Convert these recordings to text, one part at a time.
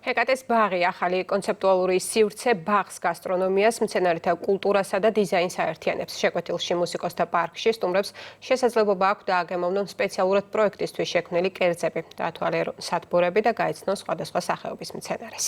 ჰეკატეს ბაღი ახალი კონცეპტუალური სივრცე ბაღს გასტრონომიას, მცენარეთა კულტურასა და დიზაინს აერთიანებს. შეკვეთილში მუსიკოსთა პარკში სტუმრებს შესაძლებლობა აქვს დააგემოვნონ სპეციალურად პროექტისთვის შექმნილი კერძები, დაათვალიერონ სადგურები და გაიცნონ სხვადასხვა სახეობის მცენარეს.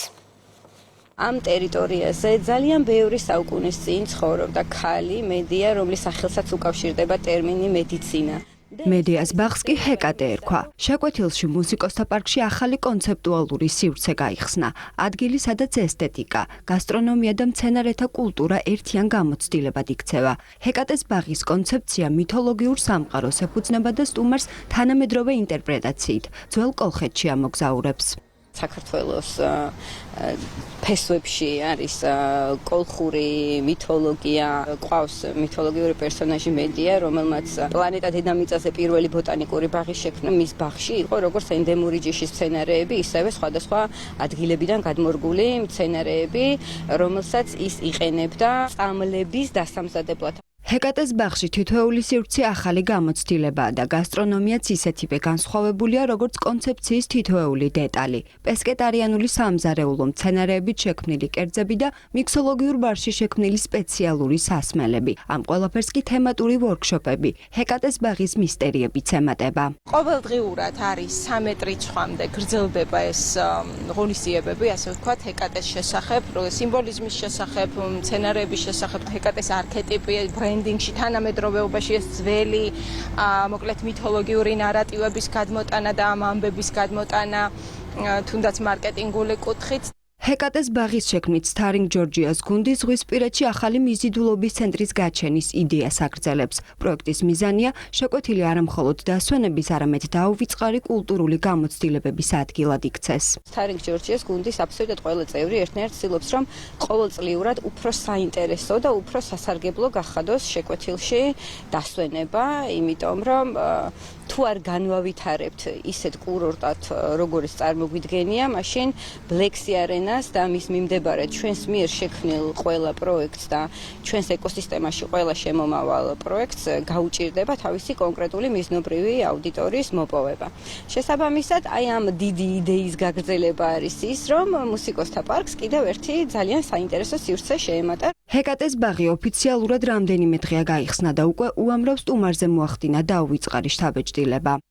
ამ ტერიტორიაზე ძალიან ბევრი საუკუნის წინ ცხოვრობდა ქალი მედია, რომლის სახელსაც უკავშირდება ტერმინი მედიცინა. მედიას ბაღს კი ჰეკატე ერქვა. შეკვეთილში მუსიკოსთა პარკში ახალი კონცეპტუალური სივრცე გაიხსნა. ადგილი, სადაც ესთეტიკა, გასტრონომია და მცენარეთა კულტურა ერთიან გამოცდილებად იქცევა. ჰეკატეს ბაღის კონცეფცია მითოლოგიურ სამყაროს ეფუძნება და სტუმარს თანამედროვე ინტერპრეტაციით ძველ კოლხეთში ამოგზაურებს. საქართველოს ფესვებში არის კოლხური მითოლოგია, ყავს მითოლოგიური პერსონაჟი მედია, რომელმაც პლანეტა დედამიწაზე პირველი ბოტანიკური ბაღი შექმნა. მის ბაღში იყო როგორც ენდემური ჯიშის მცენარეები, ისევე სხვადასხვა ადგილებიდან გადმორგული მცენარეები, რომელსაც ის იყენებდა წამლების დასამზადებლად. ჰეკატეს ბაღში თითოეული სივრცე ახალი გამოცდილებაა და გასტრონომიაც ისეთივე განსხვავებულია, როგორც კონცეფციის თითოეული დეტალი. პესკეტარიანული სამზარეულო მცენარეებით შექმნილი კერძები და მიქსოლოგიურ ბარში შექმნილი სპეციალური სასმელები. ამ ყველაფერს კი თემატური ვორქშოპები, ჰეკატეს ბაღის მისტერიებიც ემატება. ყოველდღიურად არის 3 მეტრი ცხვამდე გრძელდება ეს ღონისძიებები, ასე ვთქვათ, ჰეკატეს შესახებ, სიმბოლიზმის შესახებ, მცენარეების შესახებ, ჰეკატეს არქეტიპი, ბრენდინგში, თანამედროვეობაში ეს ძველი, მოკლედ მითოლოგიური ნარატივების გადმოტანა და ამ ამბების გადმოტანა, თუნდაც მარკეტინგული კუთხით. ჰეკატეს ბაღის შექმნით Starring Georgia's გუნდი ზღვისპირეთში ახალი მიზიდულობის ცენტრის გაჩენის იდეას აგრძელებს. პროექტის მიზანია შეკვეთილი არამხოლოდ დასვენების, არამედ დაუვიწყარი კულტურული გამოცდილებების ადგილად იქცეს. Starring Georgia's გუნდის აბსოლუტურად ყველა წევრი ერთნაირად ცდილობს, რომ ყოველწლიურად უფრო საინტერესო და უფრო სასარგებლო გახადოს შეკვეთილში დასვენება, იმიტომ რომ თუ არ განვავითარებთ ისეთ კურორტად, როგორც წარმოგვიდგენია, მაშინ Black Sea Arena-ს და მის მიმდებარედ ჩვენს მიერ შექმნილ ყველა პროექტს და ჩვენს ეკოსისტემაში ყველა შემომავალ პროექტს გაუჭირდება თავისი კონკრეტული მიზნობრივი აუდიტორიის მოპოვება. შესაბამისად, აი ამ დიდი იდეის გაგრძელება არის ის, რომ მუსიკოსთა პარკს კიდევ ერთი ძალიან საინტერესო სივრცე შეემატა. ჰეკატეს ბაღი ოფიციალურად რამდენიმე დღეა გაიხსნა და უკვე უამრავ სტუმარზე მოახდინა დაუვიწყარი შთაბეჭდილება.